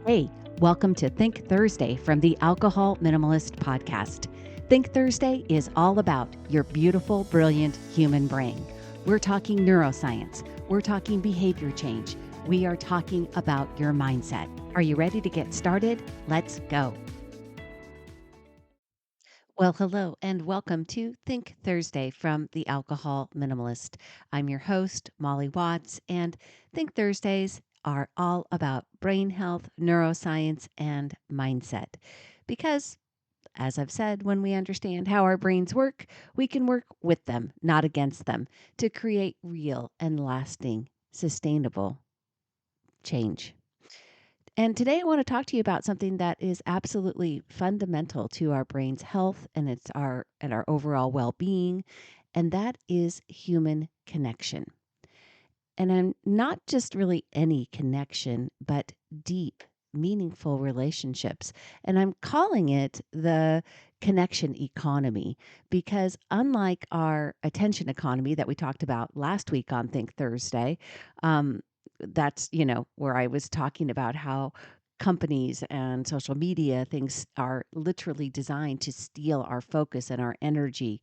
Hey, welcome to Think Thursday from the Alcohol Minimalist Podcast. Think Thursday is all about your beautiful, brilliant human brain. We're talking neuroscience, we're talking behavior change, we are talking about your mindset. Are you ready to get started? Let's go. Well, hello and welcome to Think Thursday from the Alcohol Minimalist. I'm your host, Molly Watts, and Think Thursdays are all about brain health, neuroscience, and mindset. Because, as I've said, when we understand how our brains work, we can work with them, not against them, to create real and lasting, sustainable change. And today I want to talk to you about something that is absolutely fundamental to our brain's health and our overall well-being, and that is human connection. And I'm not just really any connection, but deep, meaningful relationships. And I'm calling it the connection economy because unlike our attention economy that we talked about last week on Think Thursday, that's where I was talking about how companies and social media things are literally designed to steal our focus and our energy.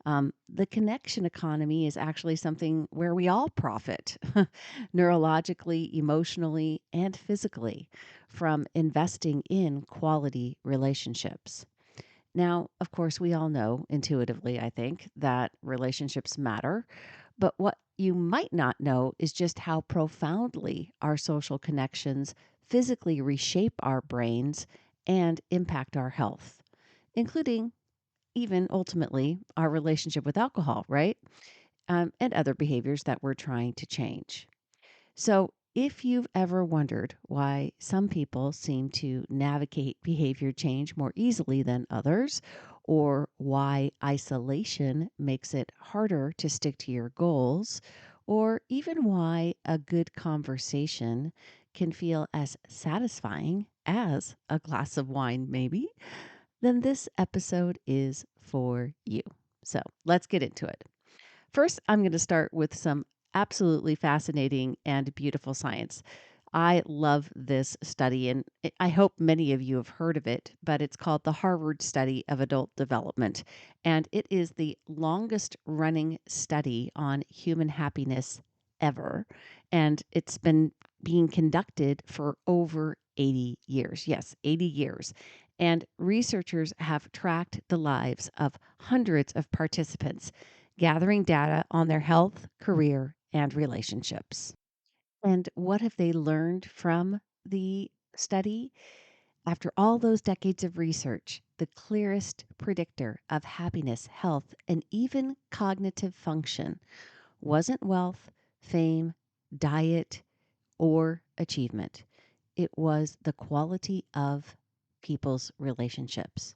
The connection economy is actually something where we all profit neurologically, emotionally, and physically from investing in quality relationships. Now, of course, we all know intuitively, I think, that relationships matter. But what you might not know is just how profoundly our social connections physically reshape our brains and impact our health, including even ultimately our relationship with alcohol, right? And other behaviors that we're trying to change. So, if you've ever wondered why some people seem to navigate behavior change more easily than others, or why isolation makes it harder to stick to your goals, or even why a good conversation can feel as satisfying as a glass of wine, maybe, then this episode is for you. So, let's get into it. First, I'm going to start with some absolutely fascinating and beautiful science. I love this study, and I hope many of you have heard of it, but it's called the Harvard Study of Adult Development. And it is the longest running study on human happiness ever. And it's been being conducted for over 80 years. Yes, 80 years. And researchers have tracked the lives of hundreds of participants gathering data on their health, career, and relationships. And what have they learned from the study? After all those decades of research, the clearest predictor of happiness, health, and even cognitive function wasn't wealth, fame, diet, or achievement. It was the quality of people's relationships.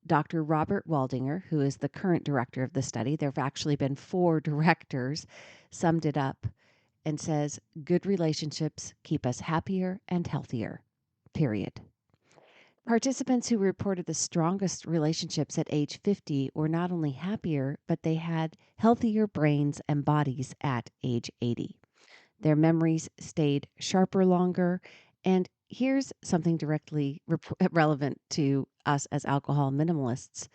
Dr. Robert Waldinger, who is the current director of the study, there have actually been 4 directors, summed it up and says, good relationships keep us happier and healthier, period. Participants who reported the strongest relationships at age 50 were not only happier, but they had healthier brains and bodies at age 80. Their memories stayed sharper longer. And here's something directly relevant to us as alcohol minimalists.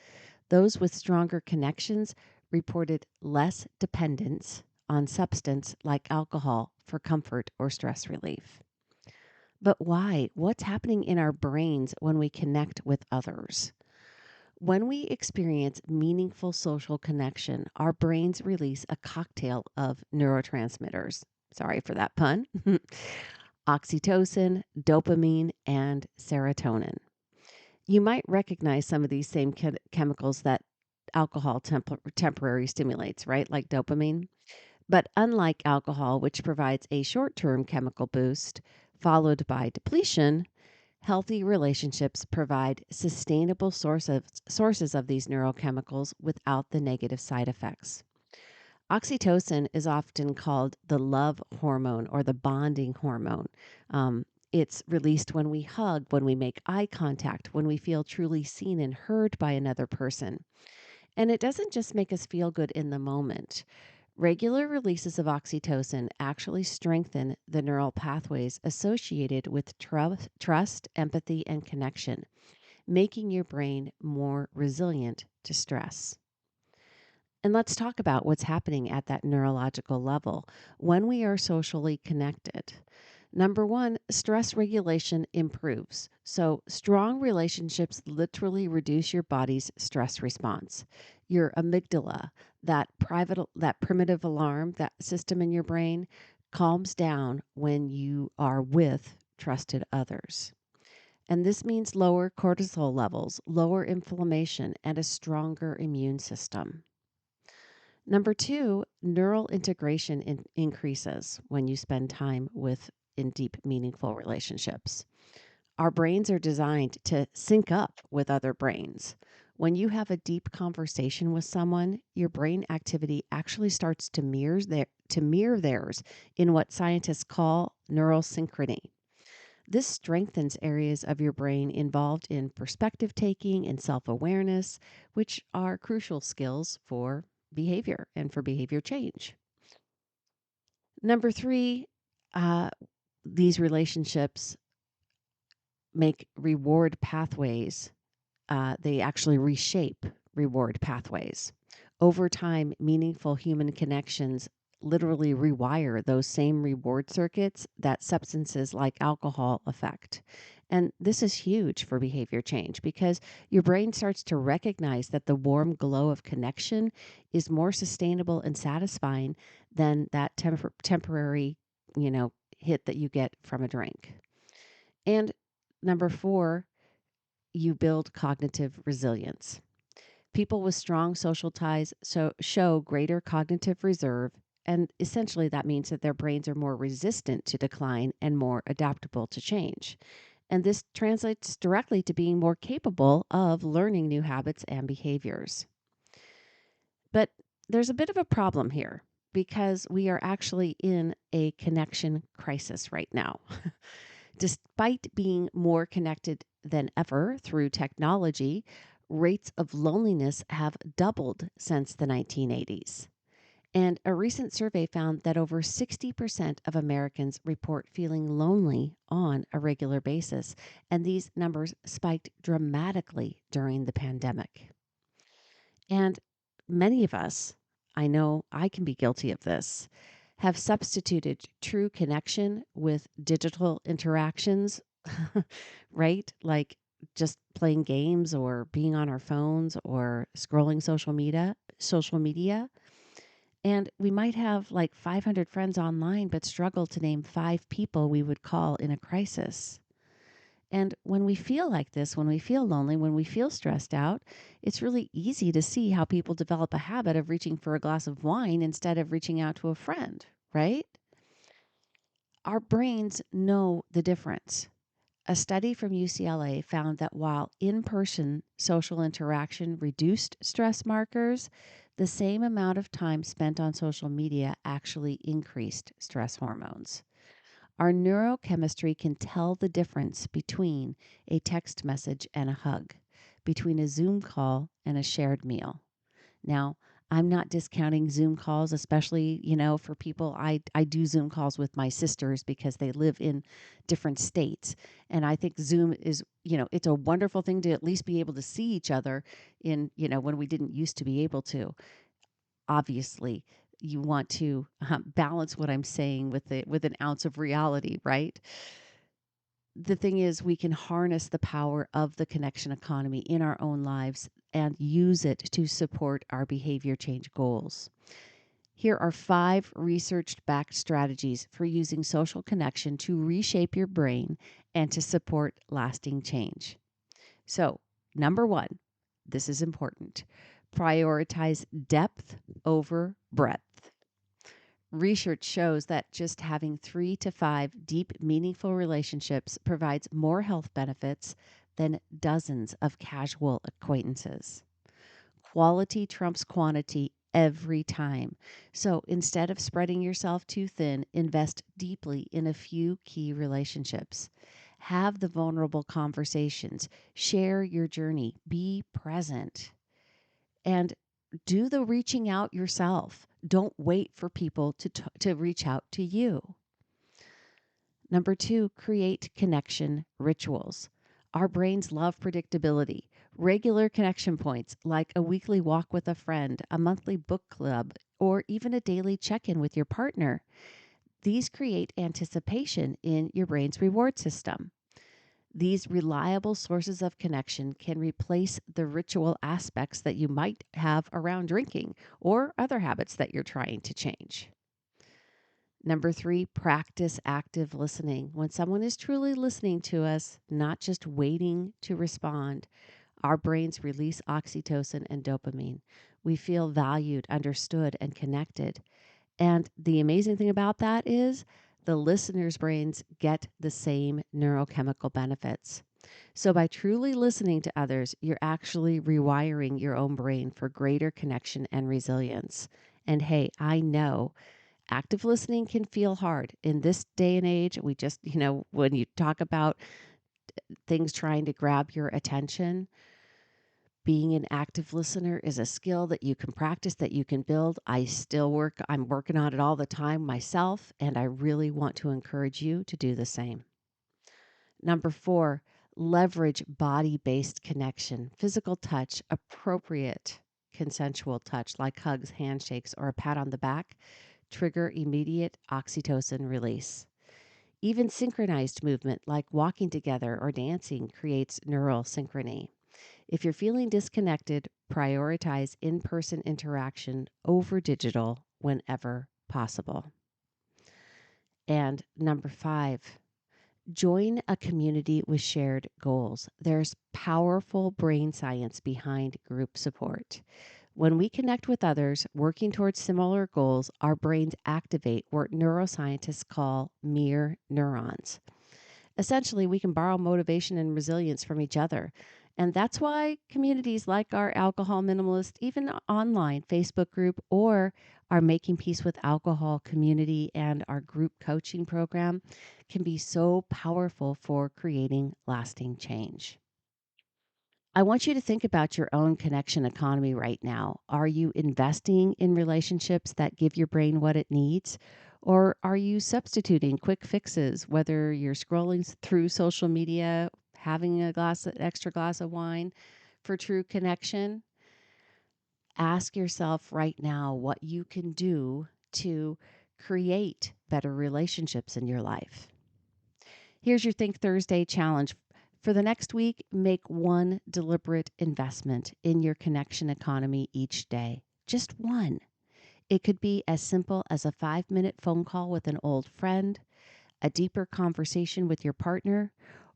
Those with stronger connections reported less dependence on substance like alcohol for comfort or stress relief. But why? What's happening in our brains when we connect with others? When we experience meaningful social connection, our brains release a cocktail of neurotransmitters. Sorry for that pun. Oxytocin, dopamine, and serotonin. You might recognize some of these same chemicals that alcohol temporarily stimulates, right? Like dopamine. But unlike alcohol, which provides a short term chemical boost followed by depletion, healthy relationships provide sustainable sources of these neurochemicals without the negative side effects. Oxytocin is often called the love hormone or the bonding hormone. It's released when we hug, when we make eye contact, when we feel truly seen and heard by another person. And it doesn't just make us feel good in the moment. Regular releases of oxytocin actually strengthen the neural pathways associated with trust, empathy, and connection, making your brain more resilient to stress. And let's talk about what's happening at that neurological level when we are socially connected. Number one, stress regulation improves. So, strong relationships literally reduce your body's stress response. Your amygdala, that primitive alarm, that system in your brain, calms down when you are with trusted others. And this means lower cortisol levels, lower inflammation, and a stronger immune system. Number two, neural integration increases when you spend time in deep, meaningful relationships. Our brains are designed to sync up with other brains. When you have a deep conversation with someone, your brain activity actually starts to mirror theirs in what scientists call neural synchrony. This strengthens areas of your brain involved in perspective taking and self awareness, which are crucial skills for behavior and for behavior change. Number three, uh, these relationships make reward pathways, they actually reshape reward pathways. Over time, meaningful human connections literally rewire those same reward circuits that substances like alcohol affect. And this is huge for behavior change because your brain starts to recognize that the warm glow of connection is more sustainable and satisfying than that temporary, hit that you get from a drink. And number four, you build cognitive resilience. People with strong social ties show greater cognitive reserve, and essentially that means that their brains are more resistant to decline and more adaptable to change. And this translates directly to being more capable of learning new habits and behaviors. But there's a bit of a problem here because we are actually in a connection crisis right now. Despite being more connected than ever through technology, rates of loneliness have doubled since the 1980s. And a recent survey found that over 60% of Americans report feeling lonely on a regular basis. And these numbers spiked dramatically during the pandemic. And many of us, I know I can be guilty of this, have substituted true connection with digital interactions, right? Like just playing games or being on our phones or scrolling social media. And we might have like 500 friends online, but struggle to name 5 people we would call in a crisis. And when we feel like this, when we feel lonely, when we feel stressed out, it's really easy to see how people develop a habit of reaching for a glass of wine instead of reaching out to a friend, right? Our brains know the difference. A study from UCLA found that while in person social interaction reduced stress markers, the same amount of time spent on social media actually increased stress hormones. Our neurochemistry can tell the difference between a text message and a hug, between a Zoom call and a shared meal. Now, I'm not discounting Zoom calls, especially, for people. I do Zoom calls with my sisters because they live in different states. And I think Zoom is, it's a wonderful thing to at least be able to see each other when we didn't used to be able to. Obviously, you want to balance what I'm saying with an ounce of reality, right? The thing is, we can harness the power of the connection economy in our own lives and use it to support our behavior change goals. Here are 5 research backed strategies for using social connection to reshape your brain and to support lasting change. So, number 1, this is important. Prioritize depth over breadth. Research shows that just having 3 to 5 deep, meaningful relationships provides more health benefits than dozens of casual acquaintances. Quality trumps quantity every time. So instead of spreading yourself too thin, invest deeply in a few key relationships. Have the vulnerable conversations, share your journey, be present, and do the reaching out yourself. Don't wait for people to reach out to you. Number two, create connection rituals. Our brains love predictability. Regular connection points like a weekly walk with a friend, a monthly book club, or even a daily check in with your partner. These create anticipation in your brain's reward system. These reliable sources of connection can replace the ritual aspects that you might have around drinking or other habits that you're trying to change. Number three, practice active listening. When someone is truly listening to us, not just waiting to respond, our brains release oxytocin and dopamine. We feel valued, understood, and connected. And the amazing thing about that is the listener's brains get the same neurochemical benefits. So, by truly listening to others, you're actually rewiring your own brain for greater connection and resilience. And hey, I know active listening can feel hard in this day and age. We just, when you talk about things trying to grab your attention, being an active listener is a skill that you can practice, that you can build. I'm working on it all the time myself, and I really want to encourage you to do the same. Number four, leverage body-based connection, physical touch, appropriate consensual touch like hugs, handshakes, or a pat on the back, trigger immediate oxytocin release. Even synchronized movement like walking together or dancing creates neural synchrony. If you're feeling disconnected, prioritize in person interaction over digital whenever possible. And number five, join a community with shared goals. There's powerful brain science behind group support. When we connect with others working towards similar goals, our brains activate what neuroscientists call mirror neurons. Essentially, we can borrow motivation and resilience from each other. And that's why communities like our Alcohol Minimalist, even online Facebook group, or our Making Peace with Alcohol community and our group coaching program can be so powerful for creating lasting change. I want you to think about your own connection economy right now. Are you investing in relationships that give your brain what it needs? Or are you substituting quick fixes, whether you're scrolling through social media, having an extra glass of wine for true connection? Ask yourself right now what you can do to create better relationships in your life. Here's your Think Thursday challenge. For the next week, make one deliberate investment in your connection economy each day. Just one. It could be as simple as a 5-minute phone call with an old friend, a deeper conversation with your partner,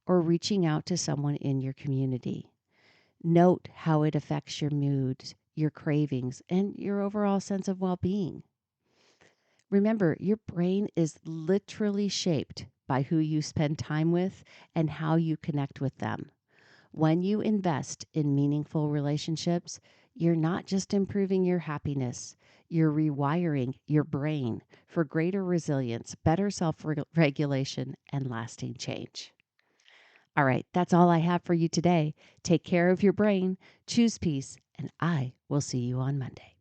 or reaching out to someone in your community. Note how it affects your moods, your cravings, and your overall sense of well-being. Remember, your brain is literally shaped by who you spend time with and how you connect with them. When you invest in meaningful relationships, you're not just improving your happiness, you're rewiring your brain for greater resilience, better self-regulation, and lasting change. All right, that's all I have for you today. Take care of your brain, choose peace, and I will see you on Monday.